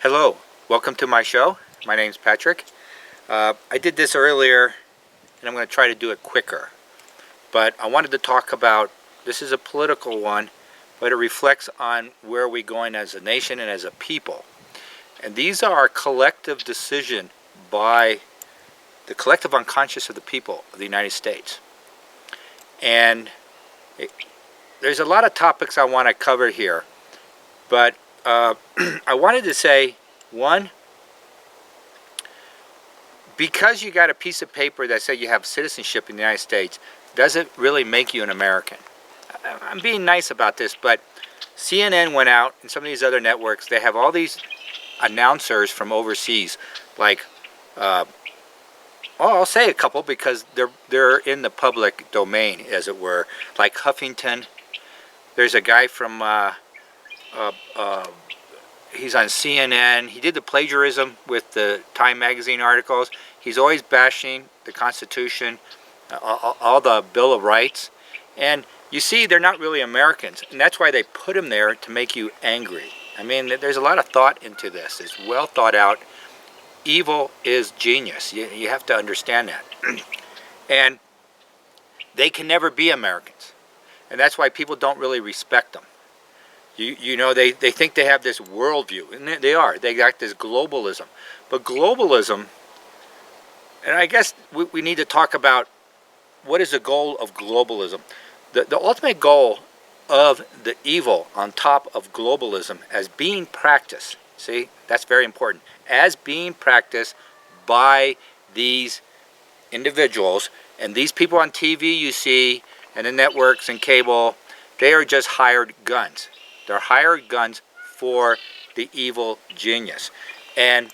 Hello, welcome to my show. My name's Patrick. I did this earlier and I'm going to try to do it quicker. But I wanted to talk about, this is a political one, but it reflects on where we're going as a nation and as a people. And these are collective decision by the collective unconscious of the people of the United States. And there's a lot of topics I want to cover here, but I wanted to say, one, because you got a piece of paper that says you have citizenship in the United States, doesn't really make you an American. I'm being nice about this, but CNN went out, and some of these other networks, they have all these announcers from overseas, like, I'll say a couple because they're in the public domain, as it were, like Huffington. There's a guy from, he's on CNN. He did the plagiarism with the Time magazine articles. He's always bashing the Constitution, all the Bill of Rights. And you see, they're not really Americans. And that's why they put him there, to make you angry. I mean, there's a lot of thought into this. It's well thought out. Evil is genius. You have to understand that. And they can never be Americans. And that's why people don't really respect them. You know, they think they have this worldview, and they are. They got this globalism. But globalism, and I guess we need to talk about what is the goal of globalism. The ultimate goal of the evil on top of globalism as being practiced, see, that's very important, as being practiced by these individuals, and these people on TV you see, and the networks and cable, they are just hired guns. They're hired guns for the evil genius. And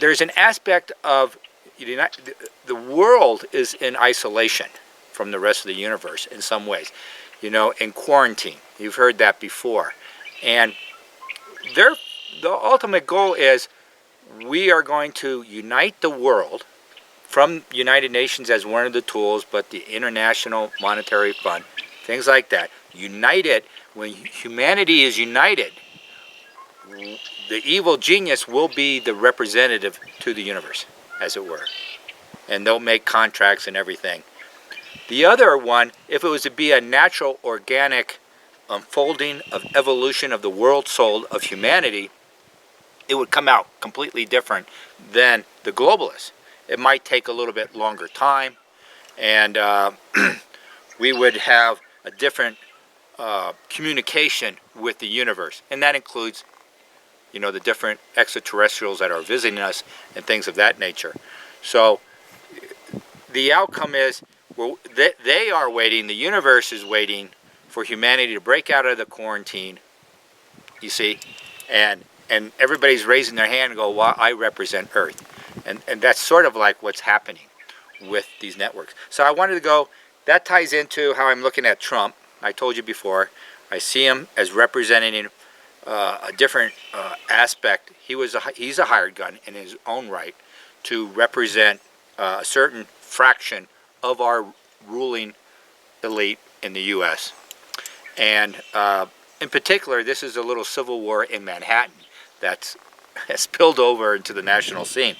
there's an aspect of the world is in isolation from the rest of the universe in some ways. You know, in quarantine. You've heard that before. And the ultimate goal is we are going to unite the world from United Nations as one of the tools, but the International Monetary Fund, things like that. Unite it. When humanity is united, the evil genius will be the representative to the universe, as it were. And they'll make contracts and everything. The other one, if it was to be a natural, organic unfolding of evolution of the world soul of humanity, it would come out completely different than the globalists. It might take a little bit longer time, and we would have a different communication with the universe, and that includes, you know, the different extraterrestrials that are visiting us and things of that nature. So the outcome is, well, they are waiting, the universe is waiting for humanity to break out of the quarantine, you see, and everybody's raising their hand and go, well, I represent Earth. And that's sort of like what's happening with these networks. So I wanted to go, that ties into how I'm looking at Trump. I told you before, I see him as representing a different aspect. He's a hired gun in his own right to represent a certain fraction of our ruling elite in the U.S. And in particular, this is a little civil war in Manhattan that's spilled over into the national scene.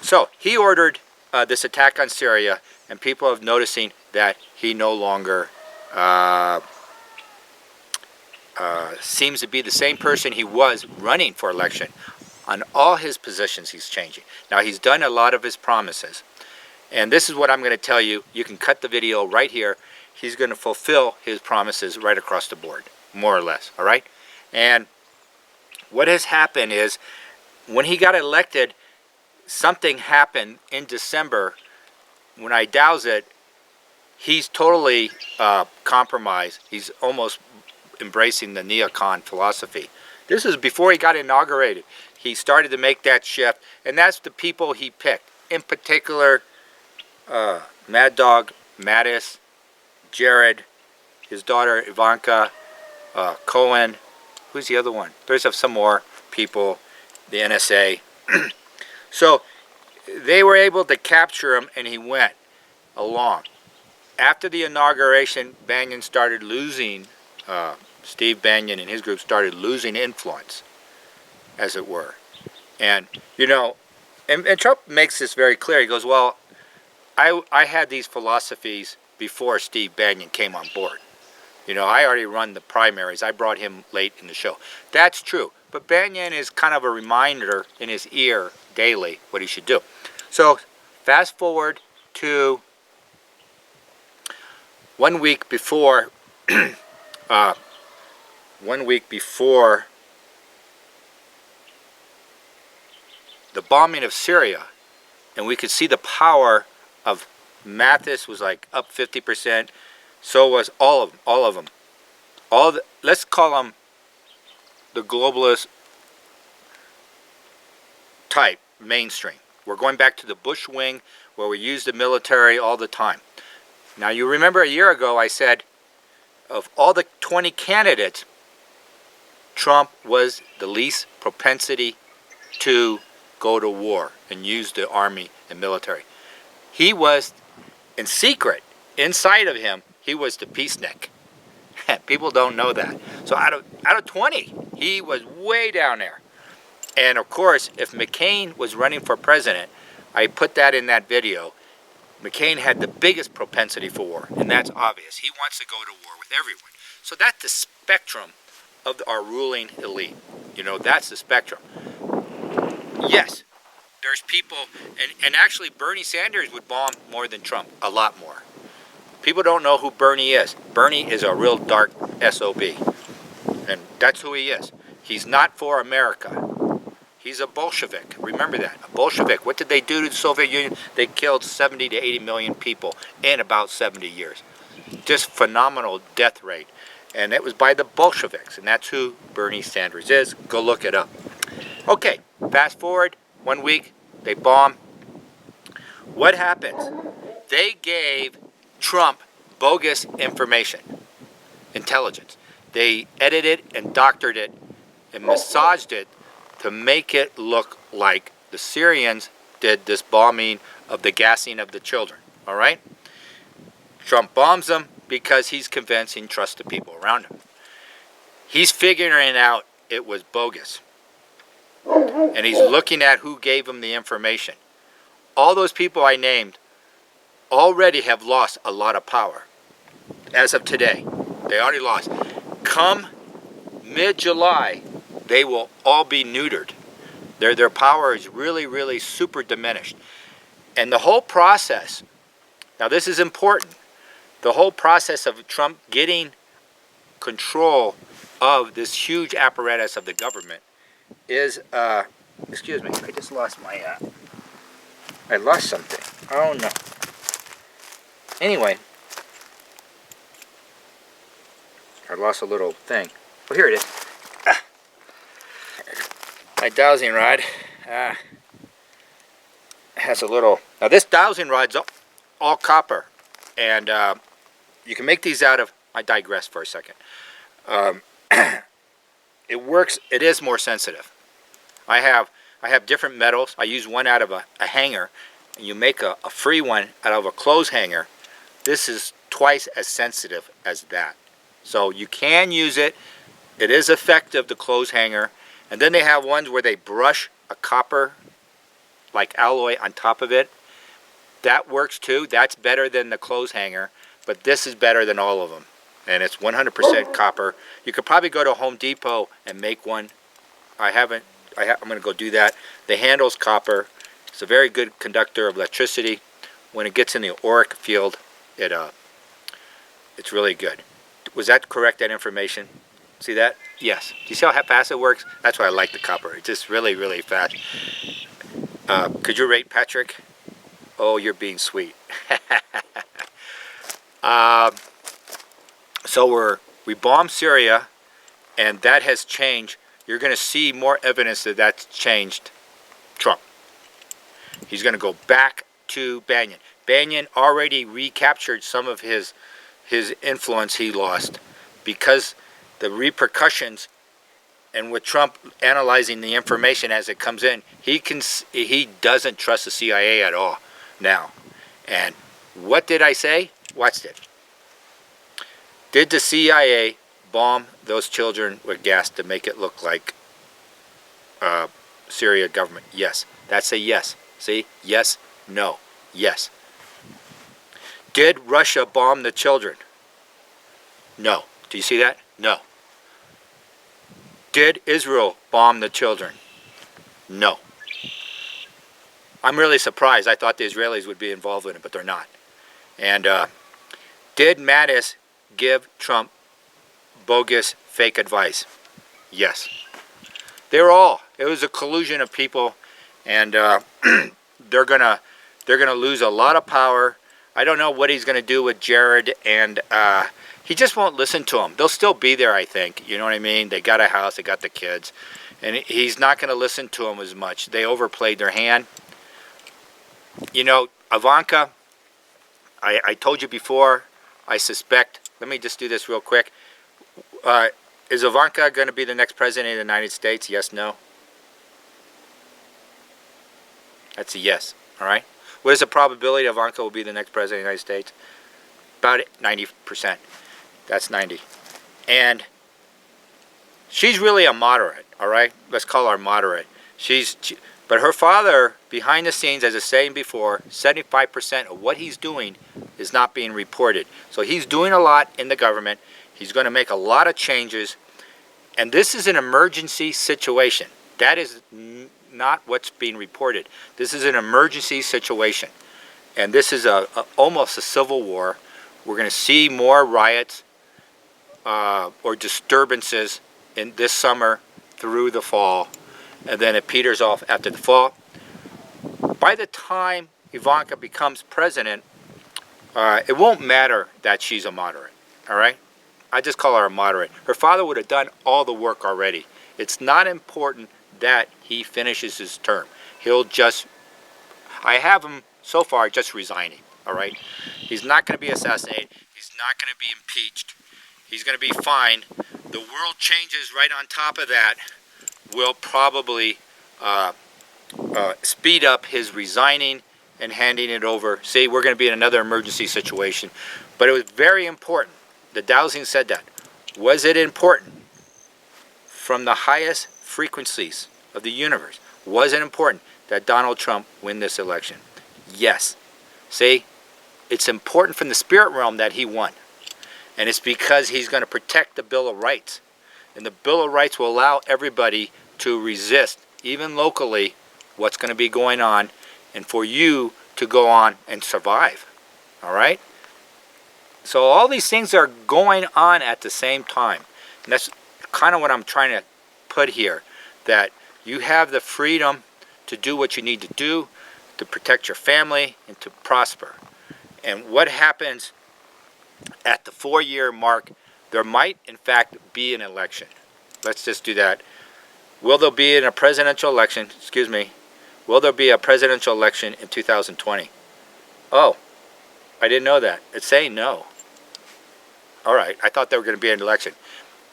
So he ordered this attack on Syria, and people are noticing that he no longer seems to be the same person he was running for election. On all his positions, he's changing. Now, he's done a lot of his promises. And this is what I'm going to tell you. You can cut the video right here. He's going to fulfill his promises right across the board, more or less, all right? And what has happened is, when he got elected, something happened in December. When I douse it, he's totally compromised. He's almost embracing the neocon philosophy. This is before he got inaugurated. He started to make that shift, and that's the people he picked. In particular, Mad Dog, Mattis, Jared, his daughter Ivanka, Cohn. Who's the other one? There's some more people, the NSA. So they were able to capture him, and he went along. After the inauguration, Bannon started losing Steve Bannon and his group started losing influence, as it were. And, you know, and Trump makes this very clear. He goes, well, I had these philosophies before Steve Bannon came on board. You know, I already run the primaries. I brought him late in the show. That's true. But Bannon is kind of a reminder in his ear daily what he should do. So fast forward to 1 week before, 1 week before the bombing of Syria, and we could see the power of Mathis was like up 50%. So was all of them. Let's call them the globalist type, mainstream. We're going back to the Bush wing where we use the military all the time. Now you remember a year ago I said of all the 20 candidates, Trump was the least propensity to go to war and use the army and military. He was, in secret, inside of him, he was the peacenik. People don't know that. So out of 20, he was way down there. And of course, if McCain was running for president, I put that in that video, McCain had the biggest propensity for war, and that's obvious. He wants to go to war with everyone. So that's the spectrum of our ruling elite. You know, that's the spectrum. Yes, there's people, and actually Bernie Sanders would bomb more than Trump, a lot more. People don't know who Bernie is. Bernie is a real dark SOB, and that's who he is. He's not for America. He's a Bolshevik. Remember that. A Bolshevik. What did they do to the Soviet Union? They killed 70 to 80 million people in about 70 years. Just phenomenal death rate. And it was by the Bolsheviks, and that's who Bernie Sanders is. Go look it up. Okay, fast forward 1 week, they bomb. What happens? They gave Trump bogus information, intelligence. They edited and doctored it and massaged it to make it look like the Syrians did this bombing of the gassing of the children, all right? Trump bombs them because he's convinced he trusts the people around him. He's figuring out it was bogus. And he's looking at who gave him the information. All those people I named already have lost a lot of power. As of today, they already lost. Come mid-July, they will all be neutered. Their power is really, really super diminished. And the whole process, now this is important, the whole process of Trump getting control of this huge apparatus of the government is, excuse me, I just lost my, I lost something. Oh no. Anyway, I lost a little thing. Oh, here it is. My dowsing rod has a little, now this dowsing rod's all copper, and you can make these out of, I digress for a second. It works, it is more sensitive. I have different metals. I use one out of a hanger, and you make a free one out of a clothes hanger. This is twice as sensitive as that. So you can use it. It is effective, the clothes hanger. And then they have ones where they brush a copper, like alloy, on top of it. That works too. That's better than the clothes hanger. But this is better than all of them. And it's 100% copper. You could probably go to Home Depot and make one. I'm going to go do that. The handle's copper. It's a very good conductor of electricity. When it gets in the auric field, it's really good. Was that correct, that information? See that? Yes. Do you see how fast it works? That's why I like the copper. It's just really, really fast. Could you rate Patrick? Oh, you're being sweet. So we bombed Syria, and that has changed. You're going to see more evidence that that's changed Trump. He's going to go back to Bannon. Bannon already recaptured some of his influence he lost because the repercussions, and with Trump analyzing the information as it comes in, he doesn't trust the CIA at all now. And what did I say? Watch it. Did the CIA bomb those children with gas to make it look like Syria government? Yes. That's a yes. See? Yes, no, yes. Did Russia bomb the children? No. Do you see that? No. Did Israel bomb the children? No. I'm really surprised. I thought the Israelis would be involved in it, but they're not. And did Mattis give Trump bogus, fake advice? Yes. They were all. It was a collusion of people, and they're gonna lose a lot of power. I don't know what he's gonna do with Jared, and he just won't listen to them. They'll still be there, I think. You know what I mean? They got a house, they got the kids, and he's not gonna listen to them as much. They overplayed their hand. You know, Ivanka, I told you before, I suspect, let me just do this real quick. Is Ivanka going to be the next president of the United States? Yes, no? That's a yes, all right? What is the probability Ivanka will be the next president of the United States? About 90%. That's 90. And she's really a moderate, all right? Let's call her moderate. But her father, behind the scenes, as I was saying before, 75% of what he's doing is not being reported. So he's doing a lot in the government. He's going to make a lot of changes. And this is an emergency situation. That is not what's being reported. This is an emergency situation. And this is almost a civil war. We're going to see more riots or disturbances in this summer through the fall. And then it peters off after the fall. By the time Ivanka becomes president, it won't matter that she's a moderate, all right? I just call her a moderate. Her father would have done all the work already. It's not important that he finishes his term. He'll just, I have him so far just resigning, all right? He's not going to be assassinated. He's not going to be impeached. He's going to be fine. The world changes right on top of that will probably speed up his resigning and handing it over. See, we're going to be in another emergency situation. But it was very important. The Dowsing said that. Was it important? From the highest frequencies of the universe, was it important that Donald Trump win this election? Yes. See, it's important from the spirit realm that he won. And it's because he's going to protect the Bill of Rights. And the Bill of Rights will allow everybody to resist, even locally, what's going to be going on, and for you to go on and survive. All right? So all these things are going on at the same time. And that's kind of what I'm trying to put here, that you have the freedom to do what you need to do, to protect your family, and to prosper. And what happens at the 4-year mark, there might, in fact, be an election. Let's just do that. Will there be a presidential election, will there be a presidential election in 2020? Oh, I didn't know that. It's saying no. All right, I thought there were going to be an election.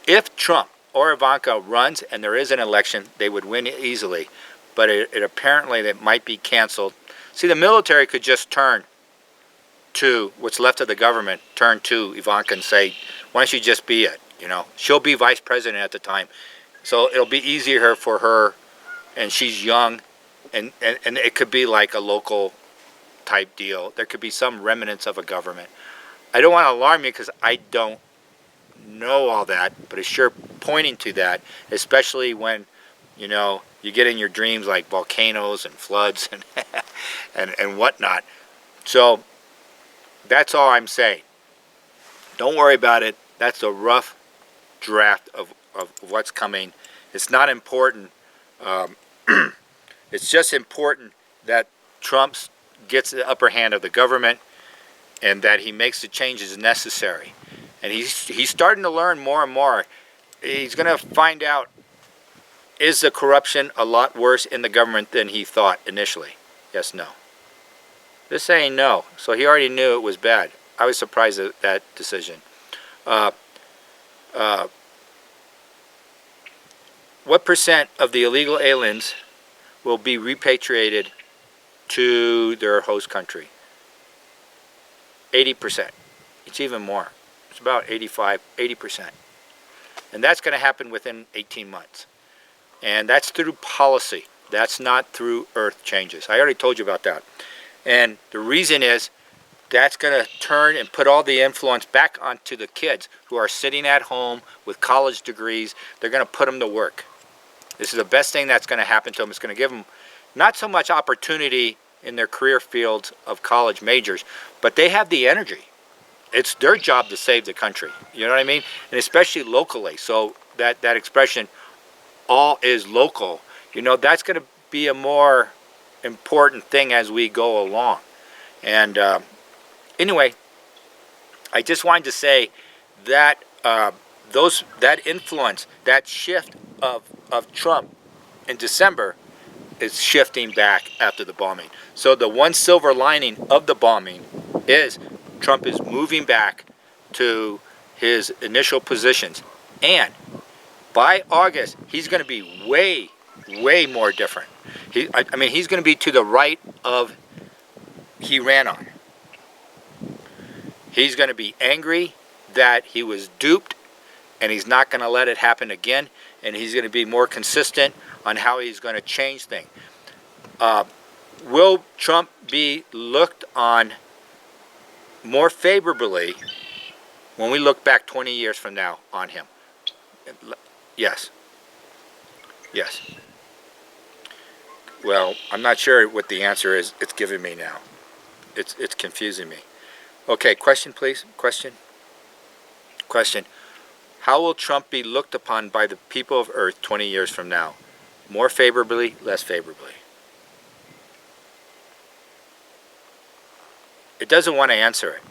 If Trump or Ivanka runs and there is an election, they would win easily. But it apparently that might be canceled. See, the military could just turn to what's left of the government, turn to Ivanka and say, why don't you just be it? You know, she'll be vice president at the time. So it'll be easier for her, and she's young, and it could be like a local type deal. There could be some remnants of a government. I don't want to alarm you because I don't know all that, but it's sure pointing to that, especially when, you know, you get in your dreams like volcanoes and floods and whatnot. So that's all I'm saying. Don't worry about it. That's a rough draft of what's coming. It's not important. It's just important that Trump gets the upper hand of the government and that he makes the changes necessary. And he's starting to learn more and more. He's going to find out, is the corruption a lot worse in the government than he thought initially? Yes, no. They're saying no. So he already knew it was bad. I was surprised at that decision. What percent of the illegal aliens will be repatriated to their host country? 80%. It's even more. It's about 80%. And that's going to happen within 18 months. And that's through policy. That's not through earth changes. I already told you about that. And the reason is that's going to turn and put all the influence back onto the kids who are sitting at home with college degrees. They're going to put them to work. This is the best thing that's going to happen to them. It's going to give them not so much opportunity in their career fields of college majors, but they have the energy. It's their job to save the country. You know what I mean? And especially locally. So that expression, all is local, you know, that's going to be a more important thing as we go along. And anyway, I just wanted to say that that influence, that shift of Trump in December is shifting back after the bombing. So the one silver lining of the bombing is Trump is moving back to his initial positions. And by August, he's going to be way, way more different. I mean, he's going to be to the right of he ran on. He's going to be angry that he was duped, and he's not going to let it happen again, and he's going to be more consistent on how he's going to change things. Will Trump be looked on more favorably when we look back 20 years from now on him? Yes. Yes. Well, I'm not sure what the answer is. It's giving me now. It's confusing me. Okay, question please. Question. How will Trump be looked upon by the people of Earth 20 years from now? More favorably, less favorably? It doesn't want to answer it.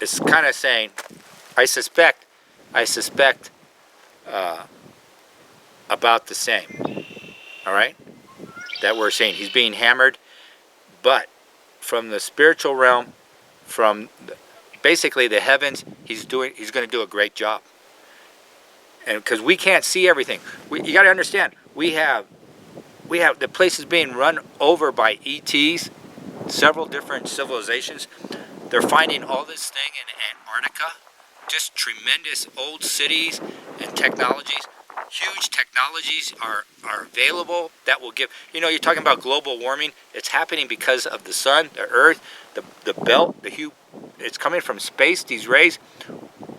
It's kind of saying, I suspect about the same. All right? That we're saying he's being hammered, but from the spiritual realm, from basically the heavens, he's going to do a great job. And because we can't see everything, you got to understand, we have the place is being run over by ETs, several different civilizations. They're finding all this thing in Antarctica, just tremendous old cities and technologies. Huge technologies are available that will give, you know, you're talking about global warming. It's happening because of the sun, the earth, the belt, it's coming from space, these rays.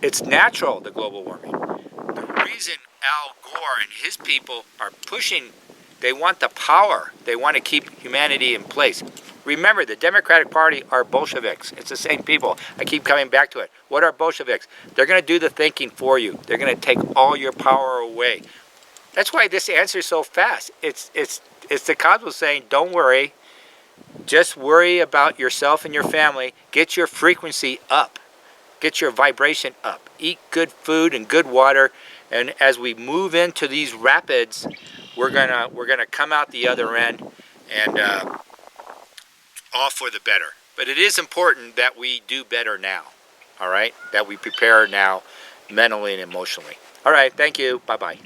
It's natural, the global warming. The reason Al Gore and his people are pushing, they want the power. They want to keep humanity in place. Remember, the Democratic Party are Bolsheviks. It's the same people. I keep coming back to it. What are Bolsheviks? They're going to do the thinking for you. They're going to take all your power away. That's why this answer is so fast. It's the cosmos saying, don't worry. Just worry about yourself and your family. Get your frequency up. Get your vibration up. Eat good food and good water. And as we move into these rapids, we're gonna come out the other end, and all for the better. But it is important that we do better now. All right, that we prepare now, mentally and emotionally. All right, thank you. Bye bye.